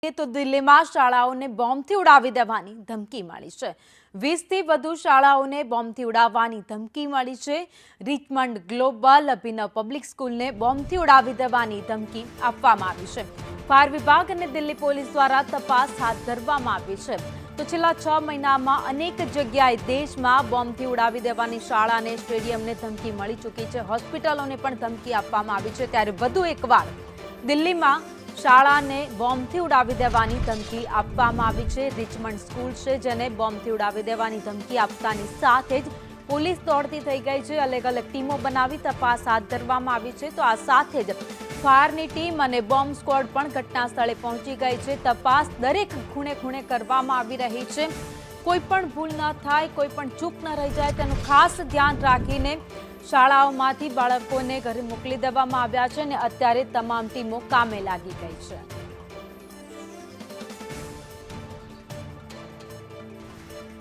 તો દિલ્હીમાં શાળાઓને બોમ્બથી ઉડાવી દેવાની ધમકી મળી છે। 20થી વધુ શાળાઓને બોમ્બથી ઉડાવવાની ધમકી મળી છે। રિચમન્ડ ગ્લોબલ અભિનવ પબ્લિક સ્કૂલને બોમ્બથી ઉડાવી દેવાની ધમકી આપવામાં આવી છે। ફાયર વિભાગ અને દિલ્હી પોલીસ દ્વારા તપાસ હાથ ધરવામાં આવી છે। તો છેલ્લા 6 મહિનામાં અનેક જગ્યાએ દેશમાં બોમ્બથી ઉડાવી દેવાની શાળાને સ્ટેડિયમને ધમકી મળી ચૂકી છે। હોસ્પિટલોને પણ ધમકી આપવામાં આવી છે। ત્યારે વધુ એકવાર દિલ્હીમાં શાળાને બોમ્બથી ઉડાવી દેવાની ધમકી આપવામાં આવી છે। રિચમન્ડ સ્કૂલ છે જેને બોમ્બથી ઉડાવી દેવાની ધમકી આપતાની સાથે જ પોલીસ દોડતી થઈ ગઈ છે। અલગ અલગ ટીમો બનાવી તપાસ હાથ ધરવામાં આવી છે। તો આ સાથે જ ફાયરની ટીમ અને બોમ્બ સ્ક્વોડ પણ ઘટના સ્થળે પહોંચી ગઈ છે। તપાસ દરેક ખૂણે ખૂણે કરવામાં આવી રહી છે। કોઈ પણ ભૂલ ન થાય, કોઈ પણ ચૂક ન રહી જાય તેનું ખાસ ધ્યાન રાખીને શાળાઓમાંથી બાળકોને ઘરે મોકલી દેવામાં આવ્યા છે અને અત્યારે તમામ ટીમો કામે લાગી ગઈ છે।